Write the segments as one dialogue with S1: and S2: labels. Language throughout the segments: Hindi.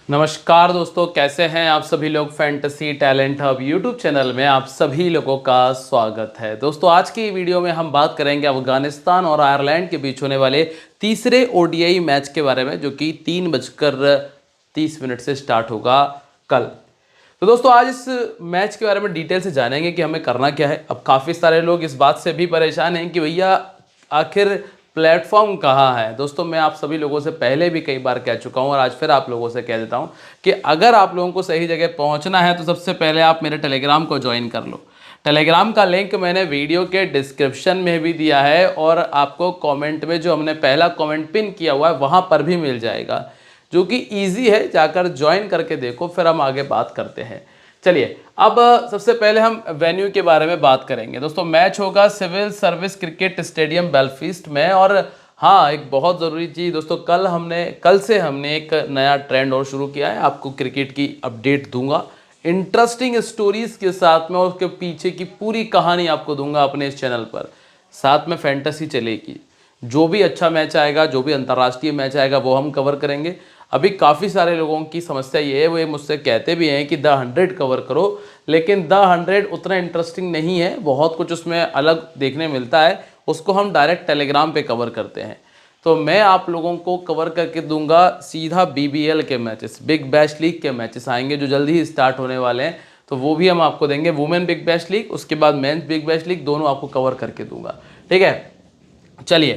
S1: नमस्कार दोस्तों, कैसे हैं आप सभी लोग। Fantasy talent hub YouTube channel में आप सभी लोगों का स्वागत है। दोस्तों आज की वीडियो में हम बात करेंगे अफगानिस्तान और आयरलैंड के बीच होने वाले तीसरे ओडीआई मैच के बारे में, जो कि 3:30 से स्टार्ट होगा कल। तो दोस्तों आज इस मैच के बारे में डिटेल से जानेंगे कि हमें करना क्या है। अब काफ़ी सारे लोग इस बात से भी परेशान हैं कि भैया आखिर प्लेटफॉर्म कहाँ है। दोस्तों मैं आप सभी लोगों से पहले भी कई बार कह चुका हूँ और आज फिर आप लोगों से कह देता हूँ कि अगर आप लोगों को सही जगह पहुँचना है तो सबसे पहले आप मेरे टेलीग्राम को ज्वाइन कर लो। टेलीग्राम का लिंक मैंने वीडियो के डिस्क्रिप्शन में भी दिया है और आपको कमेंट में जो हमने पहला कमेंट पिन किया हुआ है वहाँ पर भी मिल जाएगा, जो कि ईजी है। जाकर ज्वाइन करके देखो, फिर हम आगे बात करते हैं। चलिए अब सबसे पहले हम वेन्यू के बारे में बात करेंगे। दोस्तों मैच होगा civil service cricket stadium Belfast में। और हाँ, एक बहुत ज़रूरी चीज़ दोस्तों, कल से हमने एक नया ट्रेंड और शुरू किया है। आपको क्रिकेट की अपडेट दूंगा इंटरेस्टिंग स्टोरीज के साथ में, और उसके पीछे की पूरी कहानी आपको दूंगा अपने इस चैनल पर। साथ में फैंटेसी चलेगी, जो भी अच्छा मैच आएगा, जो भी अंतर्राष्ट्रीय मैच आएगा वो हम कवर करेंगे। अभी काफ़ी सारे लोगों की समस्या ये है, वो मुझसे कहते भी हैं कि द 100 कवर करो, लेकिन द 100 उतना इंटरेस्टिंग नहीं है। बहुत कुछ उसमें अलग देखने मिलता है, उसको हम डायरेक्ट टेलीग्राम पे कवर करते हैं। तो मैं आप लोगों को कवर करके दूंगा सीधा बीबीएल के मैचेस, बिग बैश लीग के मैचेस आएंगे जो जल्दी ही स्टार्ट होने वाले हैं, तो वो भी हम आपको देंगे। वुमेन बिग बैश लीग, उसके बाद मेंस बिग बैश लीग, दोनों आपको कवर करके दूंगा। ठीक है, चलिए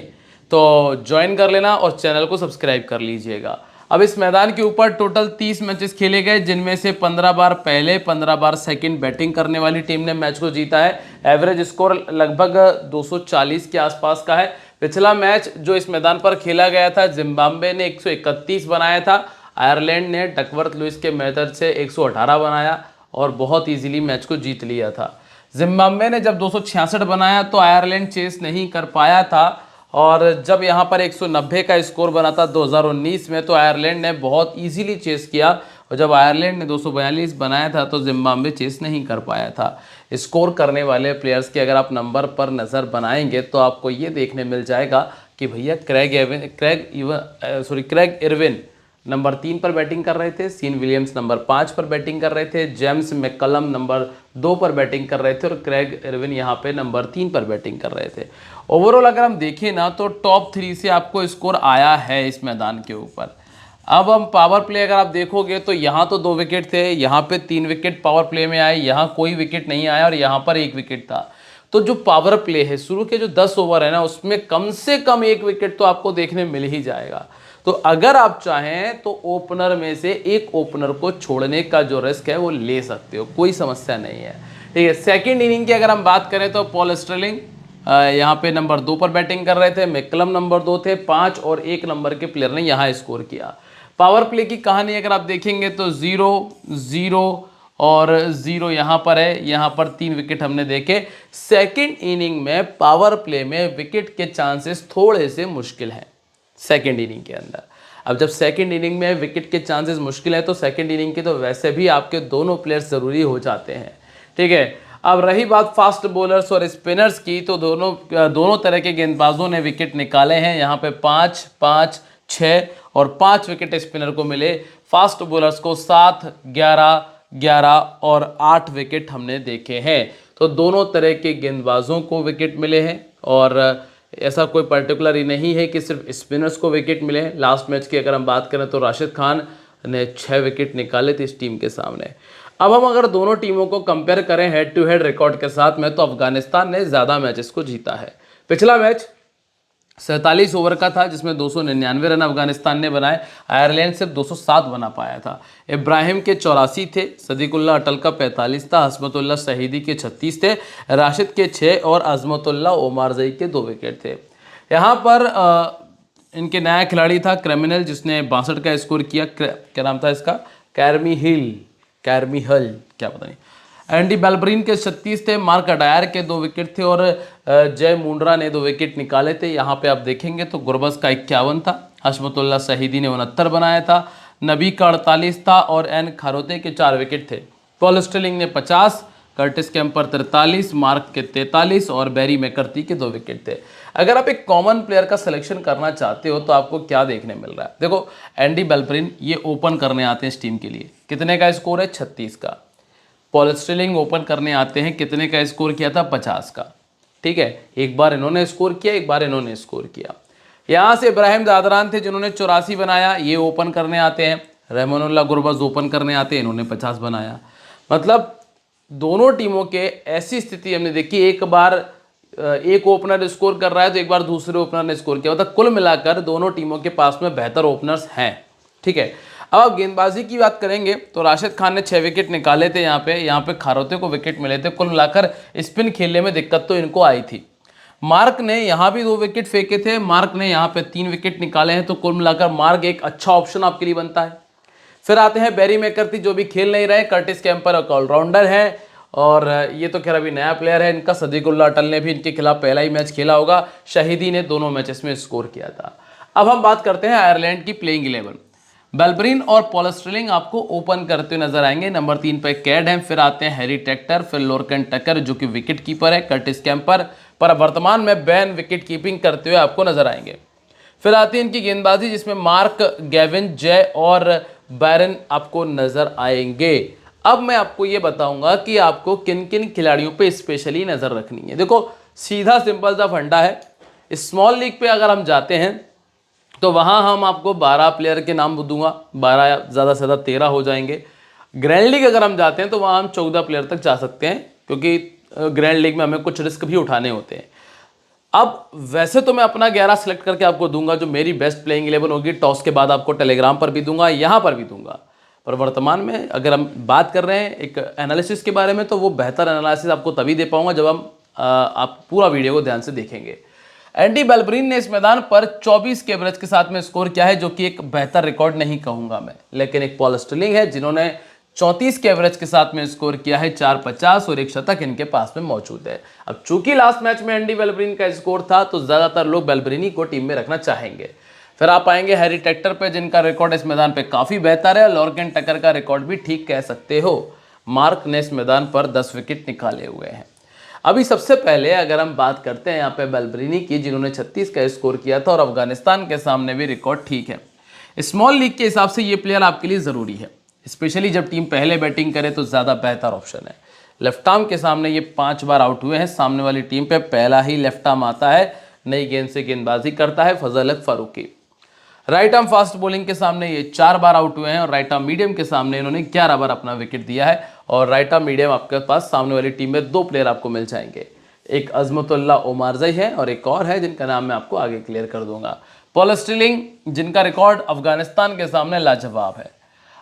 S1: तो ज्वाइन कर लेना और चैनल को सब्सक्राइब कर लीजिएगा। अब इस मैदान के ऊपर टोटल 30 मैचेस खेले गए, जिनमें से 15 बार पहले 15 बार सेकंड बैटिंग करने वाली टीम ने मैच को जीता है। एवरेज स्कोर लगभग 240 के आसपास का है। पिछला मैच जो इस मैदान पर खेला गया था, जिम्बाब्वे ने 131 बनाया था, आयरलैंड ने डकवर्थ लुइस के मेथड से 118 बनाया और बहुत ईजिली मैच को जीत लिया था। जिम्बाब्वे ने जब 266 बनाया तो आयरलैंड चेस नहीं कर पाया था, और जब यहाँ पर 190 का स्कोर बना था 2019 में, तो आयरलैंड ने बहुत इजीली चेस किया, और जब आयरलैंड ने 242 बनाया था तो जिम्बाब्वे चेस नहीं कर पाया था। स्कोर करने वाले प्लेयर्स के अगर आप नंबर पर नज़र बनाएंगे तो आपको ये देखने मिल जाएगा कि भैया क्रेग इरविन नंबर 3 पर बैटिंग कर रहे थे, सीन विलियम्स नंबर 5 पर बैटिंग कर रहे थे, जेम्स मैककलम नंबर 2 पर बैटिंग कर रहे थे, और क्रेग इरविन यहाँ पे नंबर 3 पर बैटिंग कर रहे थे। ओवरऑल अगर हम देखें ना तो टॉप 3 से आपको स्कोर आया है इस मैदान के ऊपर। अब हम पावर प्ले अगर आप देखोगे तो यहाँ तो 2 विकेट थे, यहाँ पे 3 विकेट पावर प्ले में आए, यहाँ कोई विकेट नहीं आया और यहाँ पर 1 विकेट था। तो जो पावर प्ले है, शुरू के जो 10 ओवर है ना, उसमें कम से कम 1 विकेट तो आपको देखने मिल ही जाएगा। तो अगर आप चाहें तो ओपनर में से एक ओपनर को छोड़ने का जो रिस्क है वो ले सकते हो, कोई समस्या नहीं है। ठीक है, सेकंड इनिंग की अगर हम बात करें तो पॉल स्टर्लिंग यहाँ पे नंबर 2 पर बैटिंग कर रहे थे, मैककलम नंबर 2 थे, 5 और 1 नंबर के प्लेयर ने यहाँ स्कोर किया। पावर प्ले की कहानी अगर आप देखेंगे तो 0-0 और 0 यहाँ पर है, यहाँ पर 3 विकेट हमने देखे। सेकंड इनिंग में पावर प्ले में विकेट के चांसेस थोड़े से मुश्किल हैं सेकंड इनिंग के अंदर। अब जब सेकंड इनिंग में विकेट के चांसेस मुश्किल है तो सेकंड इनिंग के तो वैसे भी आपके दोनों प्लेयर्स ज़रूरी हो जाते हैं। ठीक है, अब रही बात फास्ट बॉलर्स और स्पिनर्स की, तो दोनों तरह के गेंदबाजों ने विकेट निकाले हैं। यहाँ पे 5, 5, 6 और 5 विकेट स्पिनर को मिले। फास्ट बॉलर्स को 7, 11, 11 और 8 विकेट हमने देखे हैं। तो दोनों तरह के गेंदबाजों को विकेट मिले हैं, और ऐसा कोई पर्टिकुलर ही नहीं है कि सिर्फ स्पिनर्स को विकेट मिले हैं। लास्ट मैच की अगर हम बात करें तो राशिद खान ने 6 विकेट निकाले थे इस टीम के सामने। अब हम अगर दोनों टीमों को कंपेयर करें हेड टू हेड रिकॉर्ड के साथ में, तो अफगानिस्तान ने ज़्यादा मैचेस को जीता है। पिछला मैच 47 ओवर का था, जिसमें 299 रन अफगानिस्तान ने बनाए। आयरलैंड सिर्फ 207 बना पाया था। इब्राहिम के 84 थे, सदीकुल्ला अटल का 45 था, हस्मतुल्लाह शहीदी के 36 थे, राशिद के 6 और अजमतुल्लाह ओमारजई के 2 विकेट थे। यहाँ पर इनके नया खिलाड़ी था क्रिमिनल, जिसने 62 का स्कोर किया। क्या नाम था इसका? कैरमी हल, क्या पता नहीं। एंडी बेलब्रिन के 36 थे, मार्क अडायर के 2 विकेट थे, और जय मुंड्रा ने 2 विकेट निकाले थे। यहाँ पे आप देखेंगे तो गुरबस का 51 था, हशमतुल्लाह शहीदी ने 69 बनाया था, नबी का 48 था, और एन खारोते के 4 विकेट थे। पॉल स्टिलिंग ने 50, कर्टिस कैम्पर 43, मार्क के 43 और बैरी मैकर्थी के 2 विकेट थे। अगर आप एक कॉमन प्लेयर का सिलेक्शन करना चाहते हो तो आपको क्या देखने मिल रहा है? देखो, एंडी बेलप्रिन ये ओपन करने आते हैं इस टीम के लिए, कितने का स्कोर है? 36 का। पॉल स्टिलिंग ओपन करने आते हैं, कितने का स्कोर किया था? 50 का। ठीक है, एक बार इन्होंने स्कोर किया, एक बार इन्होंने स्कोर किया। यहाँ से इब्राहिम दादरान थे जिन्होंने 84 बनाया, ये ओपन करने आते हैं। रहमानुल्लाह गुरबज ओपन करने आते हैं, इन्होंने 50 बनाया। मतलब दोनों टीमों के ऐसी स्थिति हमने देखी, एक बार एक ओपनर स्कोर कर रहा है तो एक बार दूसरे ओपनर ने स्कोर किया। मतलब कुल मिलाकर दोनों टीमों के पास में बेहतर ओपनर्स हैं। ठीक है, अब आप गेंदबाजी की बात करेंगे तो राशिद खान ने 6 विकेट निकाले थे यहाँ पे खारोते को विकेट मिले थे। कुल मिलाकर स्पिन खेलने में दिक्कत तो इनको आई थी। मार्क ने यहाँ भी 2 विकेट फेंके थे, मार्क ने यहाँ पे 3 विकेट निकाले हैं, तो कुल मिलाकर मार्क एक अच्छा ऑप्शन आपके लिए बनता है। फिर आते हैं बैरी मैकर्थी जो भी खेल नहीं रहे। कर्टिस कैम्पर एक ऑलराउंडर है और ये तो खैर अभी नया प्लेयर है इनका। सदीकुल्ला अटल ने भी इनके खिलाफ पहला ही मैच खेला होगा, शहीदी ने दोनों मैचेस में स्कोर किया था। अब हम बात करते हैं आयरलैंड की प्लेइंग 11। बेलप्रिन और पॉल स्टिलिंग आपको ओपन करते हुए नजर आएंगे। नंबर 3 पे कैड है, फिर आते हैं हैरी टेक्टर, फिर लोरकन टकर जो कि विकेट कीपर है, कर्टिस कैम्पर पर वर्तमान में बैन विकेट कीपिंग करते हुए आपको नजर आएंगे। फिर आती है इनकी गेंदबाजी जिसमें मार्क, गेविन, जय और बैरन आपको नजर आएंगे। अब मैं आपको ये बताऊंगा कि आपको किन किन खिलाड़ियों पे स्पेशली नजर रखनी है। देखो, सीधा सिंपल सा फंडा है। स्मॉल लीग पे अगर हम जाते हैं तो वहां हम आपको 12 प्लेयर के नाम दूंगा, 12 ज़्यादा से ज़्यादा 13 हो जाएंगे। ग्रैंड लीग अगर हम जाते हैं तो वहां हम 14 प्लेयर तक जा सकते हैं, क्योंकि ग्रैंड लीग में हमें कुछ रिस्क भी उठाने होते हैं। अब वैसे तो मैं अपना 11 सेलेक्ट करके आपको दूंगा, जो मेरी बेस्ट प्लेइंग 11 होगी। टॉस के बाद आपको टेलीग्राम पर भी दूंगा, यहाँ पर भी दूंगा। पर वर्तमान में अगर हम बात कर रहे हैं एक एनालिसिस के बारे में, तो वो बेहतर एनालिसिस आपको तभी दे पाऊंगा जब हम आप पूरा वीडियो को ध्यान से देखेंगे। एंडी बेलप्रिन ने इस मैदान पर 24 के एवरेज के साथ में स्कोर किया है, जो कि एक बेहतर रिकॉर्ड नहीं कहूंगा मैं। लेकिन एक पॉल स्टिलिंग है जिन्होंने 34 के एवरेज के साथ में स्कोर किया है, 450 और 1 शतक इनके पास में मौजूद है। अब चूंकि लास्ट मैच में एंडी बेलप्रिन का स्कोर था तो ज्यादातर लोग बेलप्रिन को टीम में रखना चाहेंगे। फिर आप आएंगे हैरी टेक्टर पे, जिनका रिकॉर्ड इस मैदान पे काफी बेहतर है। लॉर्कन टकर का रिकॉर्ड भी ठीक कह सकते हो। मार्क ने इस मैदान पर 10 विकेट निकाले हुए हैं। अभी सबसे पहले अगर हम बात करते हैं यहाँ पे बेलप्रिन की, जिन्होंने 36 का स्कोर किया था और अफगानिस्तान के सामने भी रिकॉर्ड ठीक है। स्मॉल लीग के हिसाब से ये प्लेयर आपके लिए ज़रूरी है, स्पेशली जब टीम पहले बैटिंग करे तो ज़्यादा बेहतर ऑप्शन है। लेफ्ट आर्म के सामने ये 5 बार आउट हुए हैं। सामने वाली टीम पे पहला ही लेफ्ट आर्म आता है, नई गेंद से गेंदबाजी करता है Fazal Haq Farooqi. Right arm fast bowling के सामने ये 4 बार आउट हुए हैं और राइट आर्म मीडियम के सामने इन्होंने 11 बार अपना विकेट दिया है। और राइट आर्म मीडियम आपके पास सामने वाली टीम में 2 प्लेयर आपको मिल जाएंगे, एक अजमतुल्लाह ओमारजई है और एक और है जिनका नाम मैं आपको आगे क्लियर कर दूंगा। पॉल स्टिलिंग, जिनका रिकॉर्ड अफगानिस्तान के सामने लाजवाब है।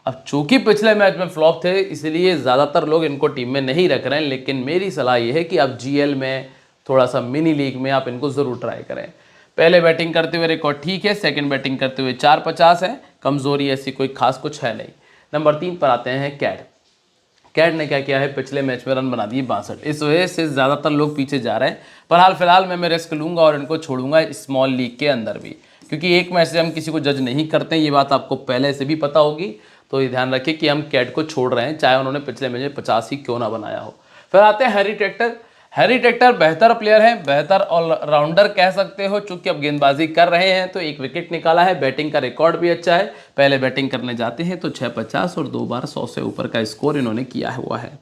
S1: अब चूंकि पिछले मैच में फ्लॉप थे इसलिए ज़्यादातर लोग इनको टीम में नहीं रख रहे हैं, लेकिन मेरी सलाह ये है कि आप जीएल में थोड़ा सा मिनी लीग में आप इनको ज़रूर ट्राई करें। पहले बैटिंग करते हुए रिकॉर्ड ठीक है, सेकंड बैटिंग करते हुए 450 है, कमजोरी ऐसी कोई खास कुछ है नहीं। नंबर 3 पर आते हैं कैड। कैड ने क्या किया है, पिछले मैच में रन बना दिए 62। इस वजह से ज़्यादातर लोग पीछे जा रहे हैं, पर हाल फिलहाल मैं रिस्क लूँगा और इनको छोड़ूंगा स्मॉल लीग के अंदर भी, क्योंकि एक मैच से हम किसी को जज नहीं करते हैं, ये बात आपको पहले से भी पता होगी। तो ये ध्यान रखिए कि हम कैड को छोड़ रहे हैं, चाहे उन्होंने पिछले मैच में 50 ही क्यों ना बनाया हो। फिर आते हैं हैरी टेक्टर। हैरी टेक्टर बेहतर प्लेयर है, बेहतर ऑलराउंडर कह सकते हो। चूंकि अब गेंदबाजी कर रहे हैं तो 1 विकेट निकाला है, बैटिंग का रिकॉर्ड भी अच्छा है। पहले बैटिंग करने जाते हैं तो 650 और 2 बार 100 से ऊपर का स्कोर इन्होंने किया हुआ है।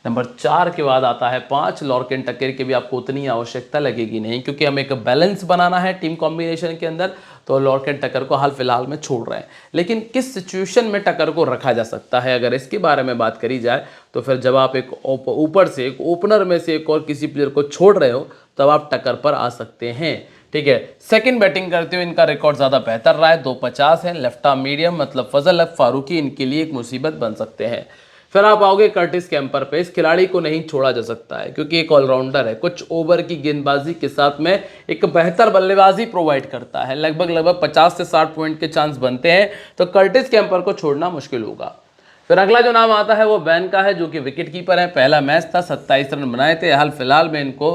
S1: नंबर 4 के बाद आता है 5 लॉर्कन टकर की भी आपको उतनी आवश्यकता लगेगी नहीं, क्योंकि हमें एक बैलेंस बनाना है टीम कॉम्बिनेशन के अंदर। तो लॉर्कन टकर को हाल फिलहाल में छोड़ रहे हैं, लेकिन किस सिचुएशन में टकर को रखा जा सकता है अगर इसके बारे में बात करी जाए तो फिर जब आप एक ऊपर से एक ओपनर में से एक और किसी प्लेयर को छोड़ रहे हो तब आप टकर पर आ सकते हैं। ठीक है, सेकंड बैटिंग करते हुए इनका रिकॉर्ड ज़्यादा बेहतर रहा है, 250 है। लेफ्ट आर्म मीडियम मतलब फजल हक फारूकी इनके लिए एक मुसीबत बन सकते हैं। फिर आप आओगे कर्टिस कैम्पर पे। इस खिलाड़ी को नहीं छोड़ा जा सकता है क्योंकि एक ऑलराउंडर है, कुछ ओवर की गेंदबाजी के साथ में एक बेहतर बल्लेबाजी प्रोवाइड करता है। लगभग 50 से 60 पॉइंट के चांस बनते हैं, तो कर्टिस कैम्पर को छोड़ना मुश्किल होगा। फिर अगला जो नाम आता है वो बैन का है, जो कि विकेट कीपर है। पहला मैच था, 27 रन बनाए थे, हाल फिलहाल में इनको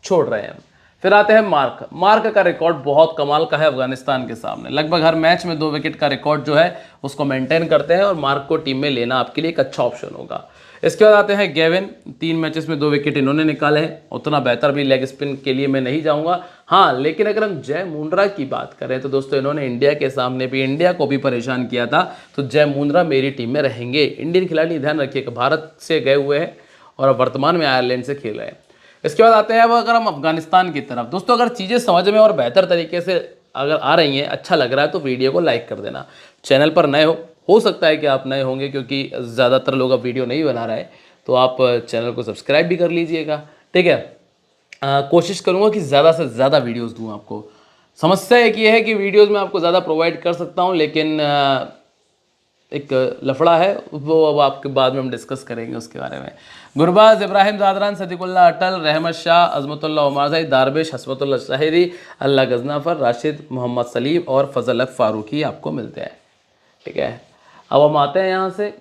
S1: छोड़ रहे हैं। फिर आते हैं मार्क। मार्क का रिकॉर्ड बहुत कमाल का है अफगानिस्तान के सामने, लगभग हर मैच में 2 विकेट का रिकॉर्ड जो है उसको मेंटेन करते हैं और मार्क को टीम में लेना आपके लिए एक अच्छा ऑप्शन होगा। इसके बाद आते हैं गेविन। 3 मैचेस में 2 विकेट इन्होंने निकाले हैं, उतना बेहतर भी लेग स्पिन के लिए मैं नहीं जाऊंगा। हाँ, लेकिन अगर हम जय मुंद्रा की बात करें तो दोस्तों इन्होंने इंडिया के सामने भी, इंडिया को भी परेशान किया था, तो जय मुंद्रा मेरी टीम में रहेंगे। इंडियन खिलाड़ी, ध्यान रखिएगा, भारत से गए हुए हैं और वर्तमान में आयरलैंड से खेल रहे हैं। इसके बाद आते हैं अब अगर हम अफगानिस्तान की तरफ। दोस्तों अगर चीज़ें समझ में और बेहतर तरीके से अगर आ रही हैं, अच्छा लग रहा है, तो वीडियो को लाइक कर देना। चैनल पर नए हो सकता है कि आप नए होंगे क्योंकि ज़्यादातर लोग अब वीडियो नहीं बना रहे हैं, तो आप चैनल को सब्सक्राइब भी कर लीजिएगा, ठीक है। कोशिश करूँगा कि ज़्यादा से ज़्यादा वीडियोज़ दूँ आपको। समस्या एक ये है कि वीडियोज़ में आपको ज़्यादा प्रोवाइड कर सकता हूँ, लेकिन एक लफड़ा है, वो अब आपके बाद में हम डिस्कस करेंगे उसके बारे में। गुरबाज, इब्राहिम ज़ादरान, सदीकुल्लाह अटल, रहमत शाह, अजमतुल्लाह उमारज़ई, दारवेश, हसमतुल्लाह शाहिदी, अल्लाह गजनाफर, राशिद, मोहम्मद सलीम और फजल हक फारूकी आपको मिलते हैं, ठीक है। अब हम आते हैं यहाँ से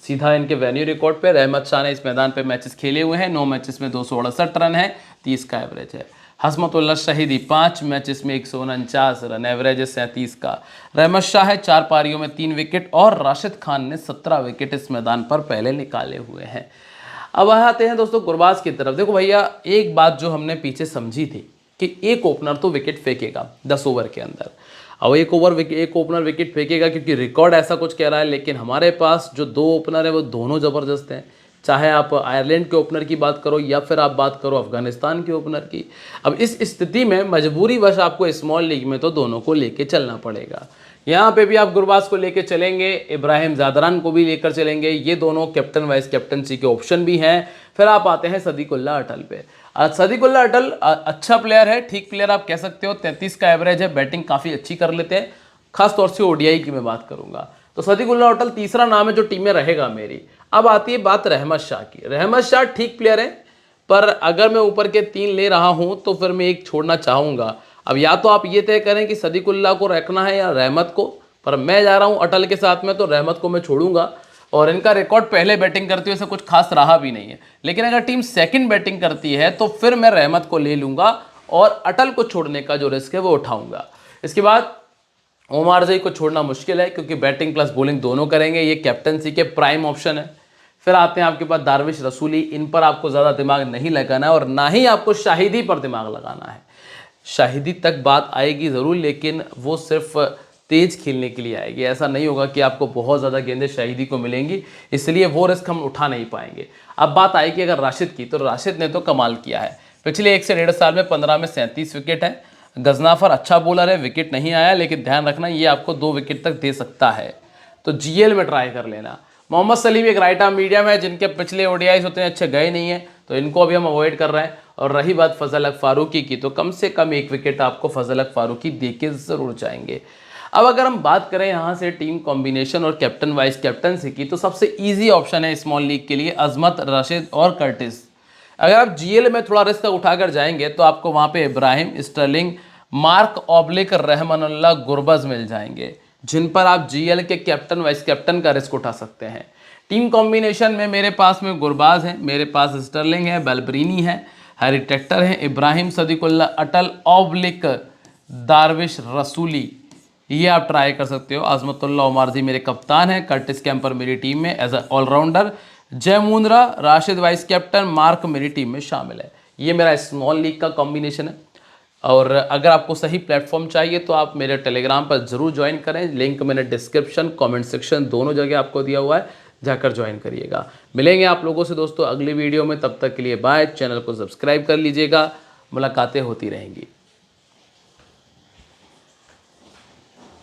S1: सीधा इनके वेन्यू रिकॉर्ड पे। रहमत शाह ने इस मैदान पे मैचेस खेले हुए हैं, 9 मैचेस में 268 रन है, 30 का एवरेज है। हसमतुल्लाह शहीदी 5 मैचेस में 149 रन, एवरेज है 37 का। रहमत शाह है 4 पारियों में 3 विकेट और राशिद खान ने 17 विकेट इस मैदान पर पहले निकाले हुए हैं। अब आते हैं दोस्तों गुरबाज की तरफ। देखो भैया, एक बात जो हमने पीछे समझी थी कि एक ओपनर तो विकेट फेंकेगा 10 ओवर के अंदर। अब एक ओपनर विकेट फेंकेगा क्योंकि रिकॉर्ड ऐसा कुछ कह रहा है, लेकिन हमारे पास जो 2 ओपनर है वो दोनों ज़बरदस्त हैं। चाहे आप आयरलैंड के ओपनर की बात करो या फिर आप बात करो अफगानिस्तान के ओपनर की। अब इस स्थिति में मजबूरी वश आपको स्मॉल लीग में तो दोनों को लेके चलना पड़ेगा। यहाँ पे भी आप गुरबाज को लेके चलेंगे, इब्राहिम ज़ादरान को भी लेकर चलेंगे, ये दोनों कैप्टन वाइस कैप्टनसी के ऑप्शन भी हैं। फिर आप आते हैं सदीकुल्लाह अटल पे। सदीकुल्लाह अटल अच्छा प्लेयर है, ठीक प्लेयर आप कह सकते हो। 33 का एवरेज है, बैटिंग काफ़ी अच्छी कर लेते हैं, खासतौर से ओडीआई की मैं बात करूंगा। तो सदीकुल्लाह अटल तीसरा नाम है जो टीम में रहेगा मेरी। अब आती है बात रहमत शाह की। रहमत शाह ठीक प्लेयर है, पर अगर मैं ऊपर के 3 ले रहा हूं तो फिर मैं एक छोड़ना चाहूंगा। अब या तो आप ये तय करें कि सदीकुल्लाह को रखना है या रहमत को, पर मैं जा रहा हूं अटल के साथ में, तो रहमत को मैं छोड़ूंगा। और इनका रिकॉर्ड पहले बैटिंग करते हुए ऐसा कुछ खास रहा भी नहीं है, लेकिन अगर टीम सेकंड बैटिंग करती है तो फिर मैं रहमत को ले लूंगा और अटल को छोड़ने का जो रिस्क है वो उठाऊंगा। इसके बाद उमारज़ई को छोड़ना मुश्किल है क्योंकि बैटिंग प्लस बॉलिंग दोनों करेंगे, ये कैप्टनसी के प्राइम ऑप्शन है। फिर आते हैं आपके पास दारविश, रसूली। इन पर आपको ज़्यादा दिमाग नहीं लगाना है और ना ही आपको शाहिदी पर दिमाग लगाना है। शाहिदी तक बात आएगी ज़रूर, लेकिन वो सिर्फ तेज़ खेलने के लिए आएगी। ऐसा नहीं होगा कि आपको बहुत ज़्यादा गेंदें शाहिदी को मिलेंगी, इसलिए वो रिस्क हम उठा नहीं पाएंगे। अब बात आएगी अगर राशिद की, तो राशिद ने तो कमाल किया है। पिछले 1 से 1.5 साल में 15 में 37 विकेट है। गजनाफर अच्छा बॉलर है, विकेट नहीं आया, लेकिन ध्यान रखना ये आपको 2 विकेट तक दे सकता है, तो जीएल में ट्राई कर लेना। मोहम्मद सलीम एक राइट आर्म मीडियम है, जिनके पिछले ओडीआईस उतने अच्छे गए नहीं हैं, तो इनको अभी हम अवॉइड कर रहे हैं। और रही बात फजल हक फारूकी की, तो कम से कम 1 विकेट आपको फजल हक फारूकी दे के ज़रूर जाएंगे। अब अगर हम बात करें यहाँ से टीम कॉम्बिनेशन और कैप्टन वाइस कैप्टनसी की, तो सबसे ईजी ऑप्शन है स्मॉल लीग के लिए अजमत, राशिद और कर्टिस। अगर आप जीएल में थोड़ा रिस्क उठाकर जाएंगे तो आपको वहाँ पे इब्राहिम, स्टर्लिंग, मार्क ऑब्लिक, रहमानुल्लाह, गुरबाज मिल जाएंगे, जिन पर आप जीएल के कैप्टन वाइस कैप्टन का रिस्क उठा सकते हैं। टीम कॉम्बिनेशन में मेरे पास में गुरबाज है, मेरे पास स्टर्लिंग है, बेलब्रीनी है, हैरी टेक्टर है, इब्राहिम, सदीकुल्लाह अटल, ऑब्लिक, दारविश, रसूली, ये आप ट्राई कर सकते हो। अजमतुल्लाह उमारज़ई मेरे कप्तान हैं, कर्टिस कैंपर मेरी टीम में एज अ ऑलराउंडर, जय Mundra, Rashid vice captain, mark मेरी टीम में शामिल है। ये मेरा स्मॉल लीग का कॉम्बिनेशन है। और अगर आपको सही प्लेटफॉर्म चाहिए तो आप मेरे टेलीग्राम पर ज़रूर ज्वाइन करें, लिंक मैंने डिस्क्रिप्शन, कमेंट सेक्शन दोनों जगह आपको दिया हुआ है, जाकर ज्वाइन करिएगा। मिलेंगे आप लोगों से दोस्तों अगली वीडियो में, तब तक के लिए बाय। चैनल को सब्सक्राइब कर लीजिएगा, मुलाकातें होती रहेंगी।